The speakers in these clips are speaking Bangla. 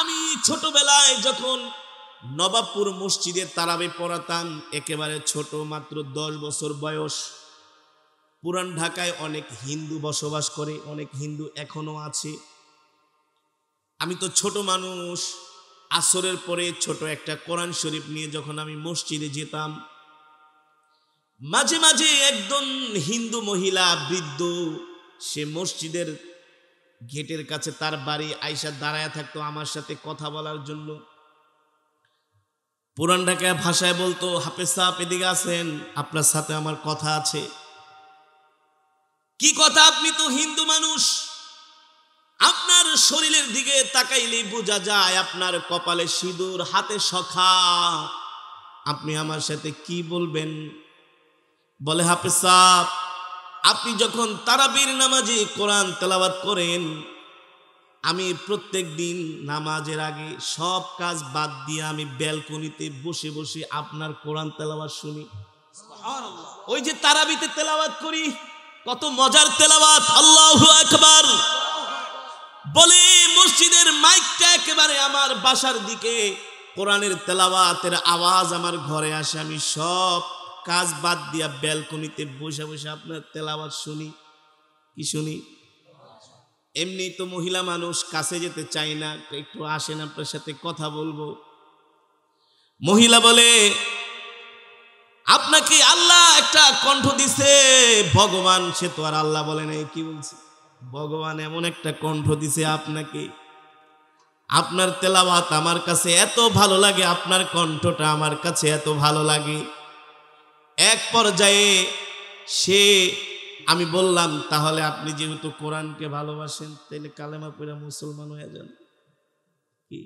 আমি ছোটবেলায় যখন নবাবপুর মসজিদে তারাবি পড়াতাম, একেবারে ছোট, মাত্র 10 বছর বয়স। পুরান ঢাকায় অনেক হিন্দু বসবাস করে, অনেক হিন্দু এখনো আছে। আমি তো ছোট মানুষ, আসরের পরে ছোট একটা কোরআন শরীফ নিয়ে যখন আমি মসজিদে যেতাম, মাঝে মাঝে একজন হিন্দু মহিলা বৃদ্ধ, সে মসজিদের গেটের কাছে তার বাড়ি, আয়সা দাঁড়ায় থাকতো আমার সাথে কথা বলার জন্য। পুরান ঢাকায় ভাষায় বলতো, হাফেজ সাহেব এদিকে আছেন, আপনার সাথে আমার কথা আছে। কি কথা? আপনি তো হিন্দু মানুষ, আপনার শরীরের দিকে তাকাইলেই বোঝা যায় আপনার কপালে সিঁদুর, হাতে শখা, আপনি আমার সাথে কি বলবেন? বলে, হাফেজ সাহেব, আপনি যখন তারাবির নামাজে কোরআন তেলাওয়াত করেন, আমি প্রত্যেক দিন নামাজের আগে সব কাজ বাদ দিয়ে আমি ব্যালকনিতে বসে বসে আপনার কোরআন তেলাওয়াত শুনি। ওই যে তারাবিতে তেলাওয়াত করি, কত মজার তেলাওয়াত, আল্লাহু আকবার। বলে মসজিদের মাইকটা একেবারে আমার বাসার দিকে, কোরআনের তেলাওয়াতের আওয়াজ আমার ঘরে আসে, আমি সব কাজ বাদ দিয়া ব্যালকনিতে বসে বসে আপনার তেলাওয়াত শুনি। কি শুনি? এমনি তো মহিলা মানুষ, কাছে যেতে চাই না, একটু আসেন আপনার সাথে কথা বলবো। মহিলা বলে, আপনাকে আল্লাহ একটা কণ্ঠ দিছে। ভগবান, সে তো আর আল্লাহ বলে নাই, কি বলছে? ভগবান এমন একটা কণ্ঠ দিছে আপনাকে, আপনার তেলাওয়াত আমার কাছে এত ভালো লাগে, আপনার কণ্ঠটা আমার কাছে এত ভালো লাগে। এক পর্যায়ে আমি বললাম, তাহলে আপনি যেহেতু কোরআনকে ভালোবাসেন, তাহলে কালেমা পড়ে মুসলমান হয়ে যান। কি?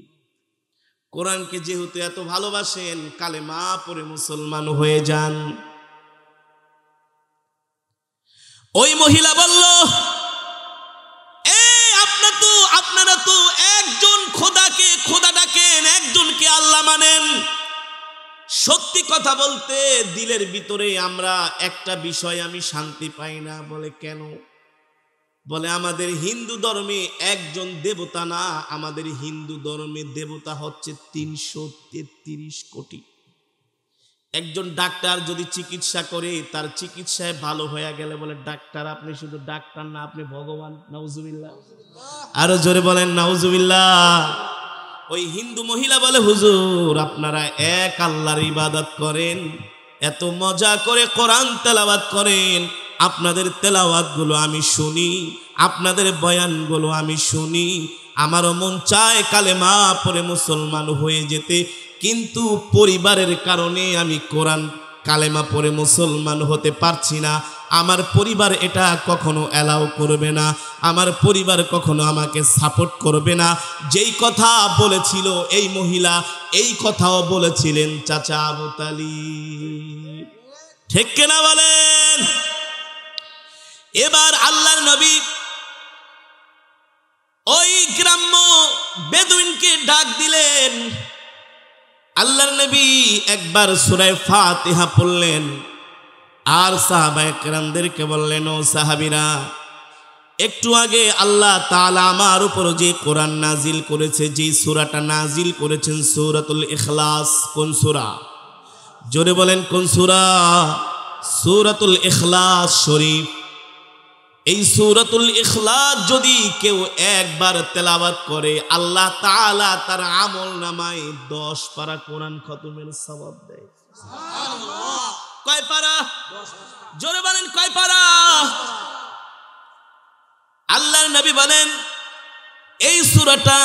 কোরআনকে যেহেতু এত ভালোবাসেন, কালেমা পড়ে মুসলমান হয়ে যান। ওই মহিলা বলল, আপনারা তো একজন খোদাকে খোদা ডাকেন, একজনকে আল্লাহ মানেন। সত্যি কথা বলতে দিলের ভিতরে আমরা একটা বিষয় আমি শান্তি পাই না। বলে, কেন? বলে, আমাদের হিন্দু ধর্মে একজন দেবতা না, আমাদের হিন্দু ধর্মে দেবতা হচ্ছে 333 কোটি। একজন ডাক্তার যদি চিকিৎসা করে, তার চিকিৎসায় ভালো হয়ে গেলে বলে, ডাক্তার, আপনি শুধু ডাক্তার না, আপনি ভগবান। নাউজুবিল্লাহ। আরো জোরে বলেন নাউজুবিল্লাহ। ওই হিন্দু মহিলা বলে, হুজুর, আপনারা এক আল্লাহর ইবাদত করেন, এত মজা করে কোরআন তেলাওয়াত করেন, আপনাদের তেলাওয়াতগুলো আমি শুনি, আপনাদের বয়ানগুলো আমি শুনি, আমারও মন চায় কালেমা পড়ে মুসলমান হয়ে যেতে, কিন্তু পরিবারের কারণে আমি কোরআন কালেমা পড়ে মুসলমান হতে পারছি না। আমার পরিবার এটা কখনো অ্যালাউ করবে না, আমার পরিবার কখনো আমাকে সাপোর্ট করবে না। যেই কথা বলেছিল এই মহিলা, এই কথাও বলেছিলেন চাচা আবু তালিব। ঠিক কিনা বলেন? এবার আল্লাহর নবী ওই গ্রাম্য বেদুইনকে ডাক দিলেন। আল্লাহর নবী একবার সূরা ফাতিহা পড়লেন, আর সাহাবায়ে কেরামদেরকে বললেন, ও সাহাবীরা, একটু আগে আল্লাহ তাআলা আমার উপর যে কোরআন নাজিল করেছে, যে সূরাটা নাজিল করেছেন, সূরাতুল ইখলাস। কোন সূরা? জোরে বলেন, কোন সূরা? সূরাতুল ইখলাস শরীফ। এই সূরাতুল ইখলাস যদি কেউ একবার তেলাওয়াত করে, আল্লাহ তাআলা তার আমলনামায় 10 পারা কোরআন খতমের সওয়াব দেয়। সুবহানাল্লাহ। কয় পারা? 10। জোরে বলেন, কয় পারা? আল্লাহর নবী বলেন, এই সূরাটা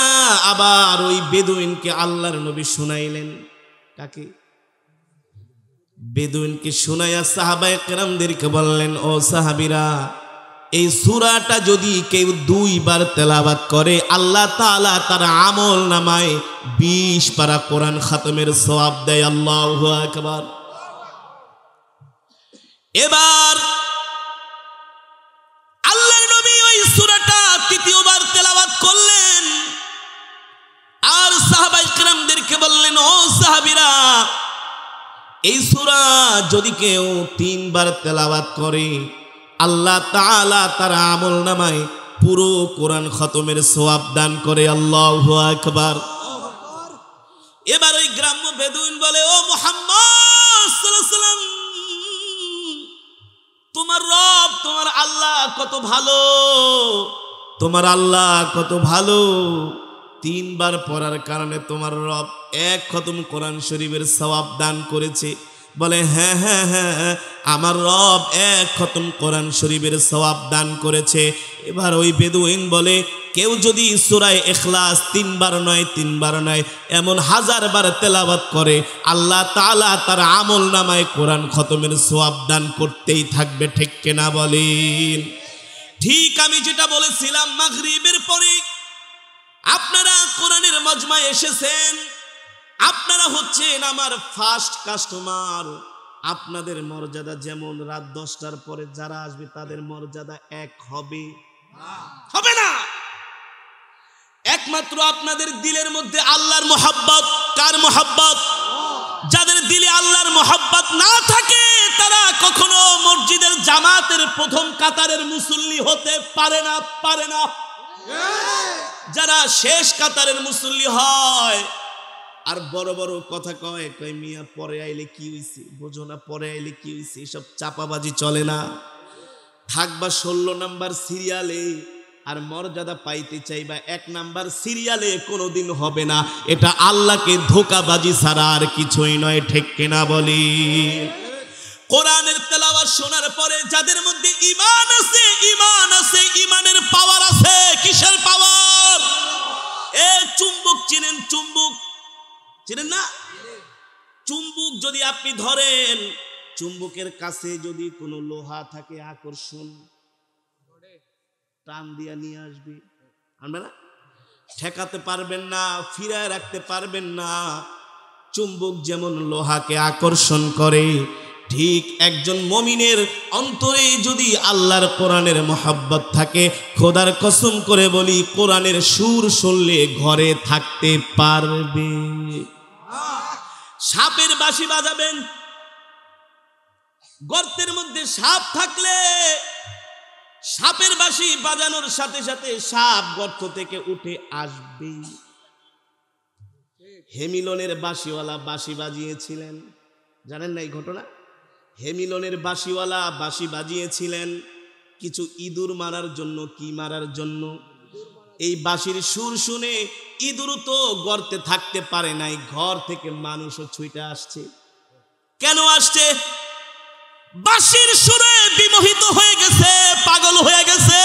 আবার ওই বেদুইনকে আল্লাহর নবী শুনাইলেন। কাকে? বেদুইনকে শুনাইয়া সাহাবায়ে কেরামদেরকে বললেন, ও সাহাবীরা, এই সূরাটা যদি কেউ 2 বার তেলাওয়াত করে, আল্লাহ তাআলা তার আমলনামায় 20 পারা কোরআন খতমের সওয়াব দেয়। আল্লাহু আকবার। এবার আল্লাহর নবী ওই সূরাটা 3য় বার তেলাওয়াত করলেন, আর সাহাবায়ে কেরামদেরকে বললেন, ও সাহাবীরা, এই সূরা যদি কেউ 3 বার তেলাওয়াত করে, আল্লাহ তাআলা তার আমলনামায় পুরো কোরআন খতমের সওয়াব দান করে। আল্লাহু আকবার। বলে, ও মুহাম্মদ সাল্লাল্লাহু আলাইহি ওয়াসাল্লাম, তোমার রব, তোমার আল্লাহ কত ভালো, তোমার আল্লাহ কত ভালো। 3 বার পড়ার কারণে তোমার রব 1 খতম কোরআন শরীফের সওয়াব দান করেছে। বলে, হ্যাঁ হ্যাঁ হ্যাঁ, আমার রব 1 খতম কোরআন শরীফের সওয়াব দান করেছে। এবার ওই বেদুইন বলে, কেউ যদি সূরা ইখলাস 3 বার নয় 3 বার নয় এমন 1000 বার তেলাওয়াত করে, আল্লাহ তাআলা তার আমল নামায় কোরআন খতমের সওয়াব দান করতেই থাকবে। ঠিক কিনা বলেন? ঠিক আমি যেটা বলেছিলাম, মাগরিবের পরে আপনারা কোরআনের মজমায় এসেছেন, আপনারা হচ্ছেন আমার ফার্স্ট কাস্টমার। আপনাদের মর্যাদা যেমন রাত 10টার পরে যারা আসবে তাদের মর্যাদা এক হবে না। একমাত্র আপনাদের দিলের মধ্যে আল্লাহর মহব্বত। কার মহব্বত? যাদের দিলে আল্লাহর মহব্বত না থাকে তারা কখনো মসজিদের জামাতের প্রথম কাতারের মুসল্লি হতে পারে না। যারা শেষ কাতারের মুসল্লি হয় আর বড় বড় কথা কয় মিয়া পরে আইলে কি হইছে, বোঝো না পরে আইলে কি হইছে, এসব চাপাবাজি চলে না। থাকবা 16 নাম্বার সিরিয়ালে আর মর্যাদা পাইতে চাইবা 1 নাম্বার সিরিয়ালে, কোনোদিন হবে না। এটা আল্লাহকে ধোঁকাবাজি ছাড়া আর কিছুই নয়। ঠিক কিনা বলি? কোরআনের তেলাওয়াত শোনার পরে যাদের মধ্যে ঈমান আছে, ঈমানের পাওয়ার আছে। কিসের পাওয়ার? চুম্বক চিনেন? চিনেন না? চুম্বক যদি আপনি ধরেন, চুম্বকের কাছে যদি কোনো লোহা থাকে, আকর্ষণ টান দিয়া নিয়ে আসবে, আনবে না? ঠেকাতে পারবেন না, ফিরায় রাখতে পারবেন না। চুম্বক যেমন লোহাকে আকর্ষণ করে, ঠিক একজন মুমিনের অন্তরে যদি আল্লাহর কোরআনের মহব্বত থাকে, খোদার কসম করে বলি কোরআনের সুর শুনলে ঘরে থাকতে পারবে। সাপের বাঁশি বাজাবেন, গর্তের মধ্যে সাপ থাকলে সাপের বাঁশি বাজানোর সাথে সাথে সাপ গর্ত থেকে উঠে আসবে। হেমিলনের বাঁশিওয়ালা বাঁশি বাজিয়েছিলেন, জানেন না এই ঘটনা? হেমিলনের বাঁশিওয়ালা বাঁশি বাজিয়েছিলেন কিছু ইঁদুর মারার জন্য। কি মারার জন্য? এই বাঁশির সুর শুনে ইঁদুর তো গর্তে থাকতে পারে নাই, ঘর থেকে মানুষও ছুটে আসছে। কেন আসছে? বাঁশির সুরে বিমোহিত হয়ে গেছে, পাগল হয়ে গেছে,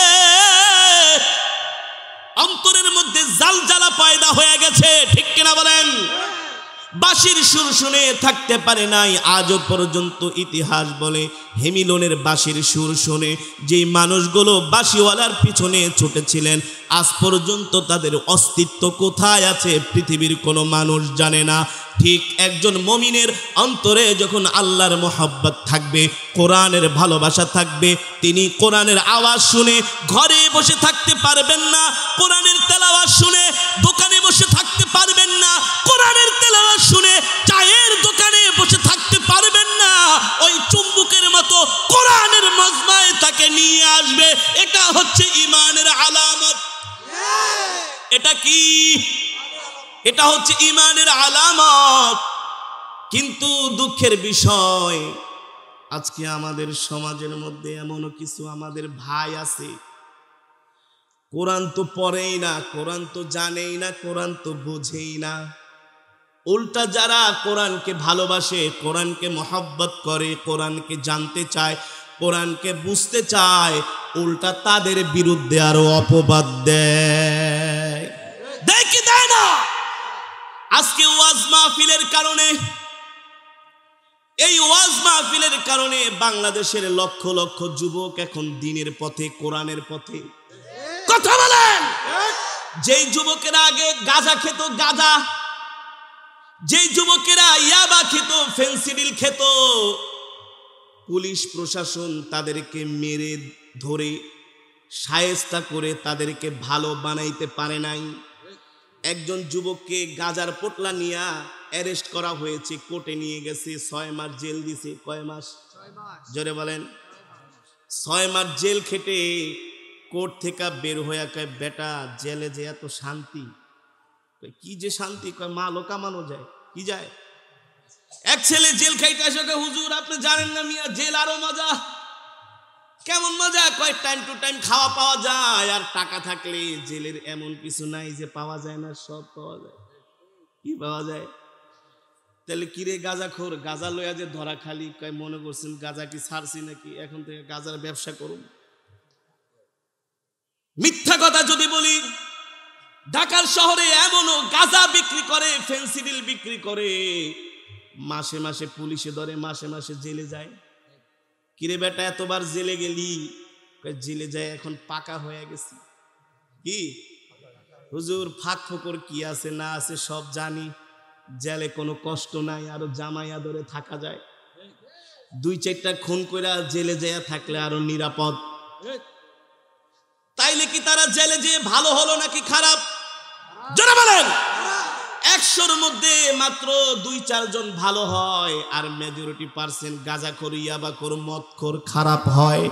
অন্তরের মধ্যে জালজালা পয়দা হয়ে গেছে। ঠিক কিনা বলেন? বাঁশির সুর শুনে থাকতে পারে নাই। আজও পর্যন্ত ইতিহাস বলে হেমিলনের বাঁশির সুর শুনে যেই মানুষগুলো বাঁশিওয়ালার পিছনে ছুটেছিলেন, আজ পর্যন্ত তাদের অস্তিত্ব কোথায় আছে পৃথিবীর কোনো মানুষ জানে না। ঠিক একজন মুমিনের অন্তরে যখন আল্লাহর মহব্বত থাকবে, কোরআনের ভালোবাসা থাকবে, তিনি কোরআনের আওয়াজ শুনে ঘরে বসে থাকতে পারবেন না, কোরআনের তেলাওয়াত শুনে দোকানে বসে থাকতে পারবেন না, কোরআনের তেলাওয়াত শুনে চায়ের দোকানে বসে থাকতে পারবেন না। ওই চুম্বকের মতো কোরআনের মজমায় তাকে নিয়ে আসবে। এটা হচ্ছে ঈমানের আলামত। এটা কি? এটা হচ্ছে ঈমানের আলামত। কিন্তু দুঃখের বিষয়, আজকে আমাদের সমাজের মধ্যে এমনও কিছু আমাদের ভাই আছে, কোরআন তো পড়েই না, কোরআন তো জানেই না, কোরআন তো বোঝেই না। উল্টা যারা কোরআনকে ভালোবাসে, কোরআনকে মহব্বত করে, কোরআনকে জানতে চায়, কোরআনকে বুঝতে চায়, উল্টা তাদের বিরুদ্ধে আরো অপবাদ দেয়। দেয় কি দেয় না? আজকে ওয়াজ মাহফিলের কারণে, এই ওয়াজ মাহফিলের কারণে বাংলাদেশের লক্ষ লক্ষ যুবক এখন দ্বীনের পথে, কোরআনের পথে। কথা বলেন। যেই যুবকেরা আগে গাঁজা খেত, গাঁজা, যেই যুবকেরা ইয়াবা খেত, ফেন্সিডিল খেত, পুলিশ প্রশাসন তাদেরকে মেরে ধরে শায়েস্তা করে তাদেরকে ভালো বানাইতে পারে নাই। একজন যুবককে গাজার পোটলা নিয়ে অ্যারেস্ট করা হয়েছে, কোর্টে নিয়ে গেছে, 6 মাস জেল দিছে। কয় মাস? জোরে বলেন। 6 মাস জেল খেটে কোর্ট থেকে বের হয়ে কয়, বেটা জেলে যে এত শান্তি। কি যে শান্তি? কয় মালও কামানো যায়। কি যায়? এক ছেলে জেল খাইতে আসে, হুজুর আপনি জানেন না মিয়া, জেল আরো মজা। কেমন মজা? কয় টাইম টু টাইম খাওয়া পাওয়া যায়, আর টাকা থাকলে জেলের এমন কিছু নাই যে পাওয়া যায় না, সব পাওয়া যায়। কি পাওয়া যায়? তাহলে কিরে গাঁজাখোর, গাঁজা লইয়া যে ধরা খালি, কয় মনে করছেন গাঁজা কি ছাড়ছি নাকি, এখন থেকে গাঁজার ব্যবসা করুন। মিথ্যা কথা যদি বলি, ঢাকার শহরে এমনও গাঁজা বিক্রি করে, ফেন্সিডিল বিক্রি করে, মাসে মাসে পুলিশে ধরে, মাসে মাসে জেলে যায়। কিরে বেটা এতবার জেলে গেলি? জেলে যায় এখন পাকা হয়ে গেছি। কি হুজুর, ফাঁক ফোকর কি আছে না আছে সব জানি, জেলে কোনো কষ্ট নাই, আরো জামাই আদরে থাকা যায়। 2-4টা খুন কইরা জেলে যেয়ে থাকলে আরো নিরাপদ। তাইলে কি তারা জেলে যেয়ে ভালো হলো নাকি খারাপ? যারা বলেন 100র মধ্যে মাত্র 2-4 জন ভালো হয়, আর মেজরিটি পার্সেন্ট গাঁজাখোর, ইয়াবাখোর, মদখোর খারাপ হয়।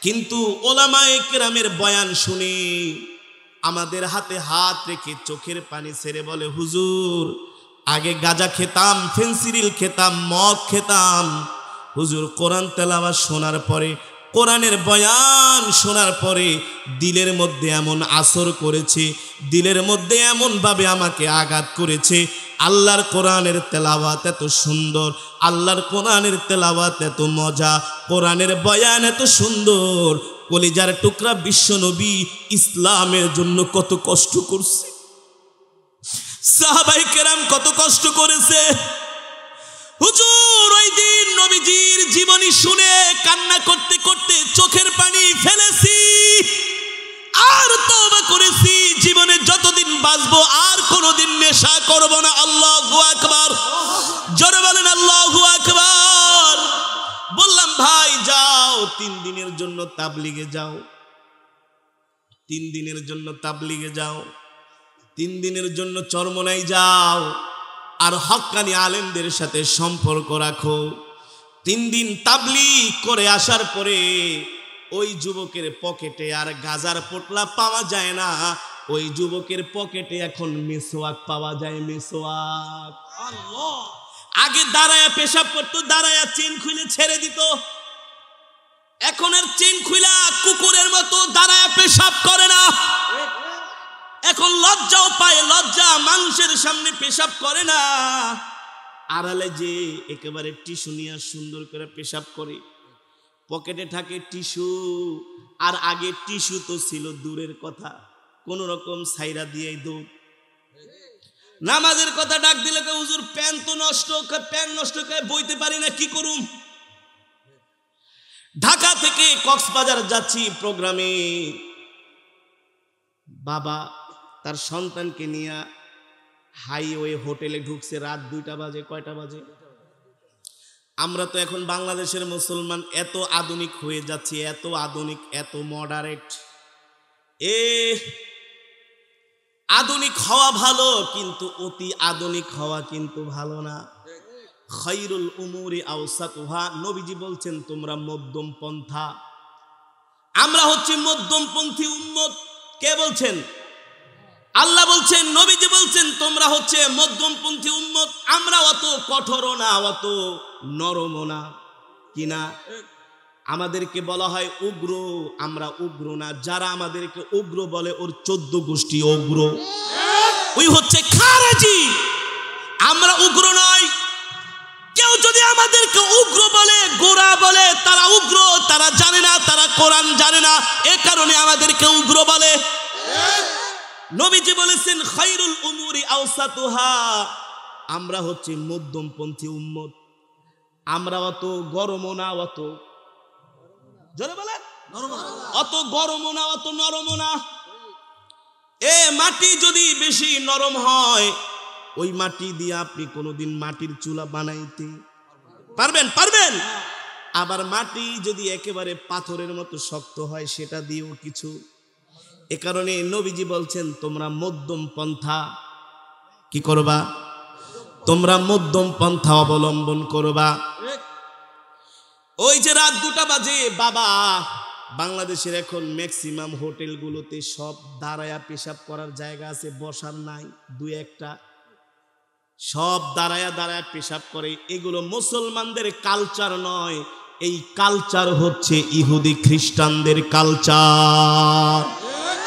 কিন্তু ওলামায়ে কেরামের বয়ান শুনি আমাদের হাতে হাত রেখে চোখের পানি ছেড়ে বলে, হুজুর আগে গাঁজা খেতাম, ফেন্সিডিল খেতাম, মদ খেতাম, হুজুর কোরআন তেলাওয়াত শোনার পরে, কোরআনের বয়ান শোনার পরে দিলের মধ্যে এমন আসর করেছে, দিলের মধ্যে এমন ভাবে আমাকে আঘাত করেছে। আল্লাহর কোরআনের তেলাওয়াত এত সুন্দর, আল্লাহর কোরআনের তেলাওয়াত এত মজা, কোরআনের বয়ান এত সুন্দর। কলিজার টুকরা বিশ্ব নবী ইসলামের জন্য কত কষ্ট করছে, সাহাবায়ে কেরাম কত কষ্ট করেছে। হুজুর ওই দিন নবীজির জীবনী শুনে কান্না করতে করতে চোখের পানি ফেলেছি, আর তওবা করেছি, জীবনে যতদিন বাঁচবো আর কোনোদিন নেশা করব না। আল্লাহু আকবার, জোরে বলেন আল্লাহু আকবার। বললাম ভাই যাও 3 দিনের জন্য তাবলিগে যাও, 3 দিনের জন্য তাবলিগে যাও, 3 দিনের জন্য চরমনাই যাও, আর হক্কানি আলেমদের সাথে সম্পর্ক রাখো। 3 দিন তাবলীগ করে আসার পরে ওই যুবকের পকেটে আর গাজার পোটলা পাওয়া যায় না, ওই যুবকের পকেটে এখন মিসওয়াক পাওয়া যায়। মিসওয়াক, আল্লাহ! আগে দাঁড়ায়া পেশাব করতো, দাঁড়ায়া চেন খুলে ছেড়ে দিত, এখন আর চেন খুলা কুকুরের মতো দাঁড়ায়া পেশাব করে না। এখন লজ্জাও পায়, লজ্জা, মানুষের সামনে পেশাব করে না, আড়ালে যে একেবারে টিস্যু নিয়ে সুন্দর করে পেশাব করে, পকেটে থাকে টিস্যু। আর আগে টিস্যু তো ছিল দূরের কথা, কোন রকম ছাইরা দিয়েই দৌড়। নামাজের কথা ডাক দিলে হুজুর প্যান তো নষ্ট, প্যান নষ্ট করে বইতে পারি না, কি করুম। ঢাকা থেকে কক্সবাজার যাচ্ছি প্রোগ্রামে, বাবা তার সন্তানকে নিয়ে হাইওয়ে হোটেলে ঢুকছে, রাত 2টা বাজে। কয়টা বাজে? আমরা তো এখন বাংলাদেশের মুসলমান এত আধুনিক হয়ে যাচ্ছে, এত আধুনিক, এত মডারেট। আধুনিক হওয়া ভালো, কিন্তু অতি আধুনিক হওয়া কিন্তু ভালো না। খায়রুল উমুরি আওসাতুহা, নবীজি বলছেন তোমরা মধ্যম পন্থা। আমরা হচ্ছে মধ্যমপন্থী উম্মত। কে বলছেন? আল্লাহ বলছেন, নবীজি বলছেন তোমরা হচ্ছে মধ্যমপন্থী উম্মত। আমরা অত কঠোরও না, অত নরমও না, কিনা? আমাদেরকে বলা হয় উগ্র, আমরা উগ্র না। যারা আমাদেরকে উগ্র বলে ওর 14 গোষ্ঠী উগ্র, ওই হচ্ছে খারেজি। আমরা উগ্র নয়। কেউ যদি আমাদেরকে উগ্র বলে, গোরা বলে, তারা উগ্র, তারা জানে না, তারা কোরআন জানে না, এ কারণে আমাদেরকে উগ্র বলে। নবীজি বলেছেন খায়রুল উমুরি আওসাতুহা, আমরা হচ্ছে মধ্যমপন্থী উম্মত। আমরা অত গরমও না, অত জোরে বলেন অত গরমও না, অত নরমও না। মাটি যদি বেশি নরম হয়, ওই মাটি দিয়ে আপনি কোনোদিন মাটির চুলা বানাইতে পারবেন? পারবেন। আবার মাটি যদি একেবারে পাথরের মতো শক্ত হয়, সেটা দিয়েও কিছু। এ কারণে নবীজি বলছেন তোমরা মধ্যম পন্থা কি করবা? তোমরা মধ্যম পন্থা অবলম্বন করবা। ওই যে রাত 2টা বাজে, বাবা বাংলাদেশের এখন ম্যাক্সিমাম হোটেলগুলোতে সব দাঁড়ায়া পেশাব করার জায়গা আছে, বসার নাই, 2-1টা। সব দাঁড়ায়া দাঁড়ায়া পেশাব করে। এগুলো মুসলমানদের কালচার নয়, এই কালচার হচ্ছে ইহুদি খ্রিস্টানদের কালচার।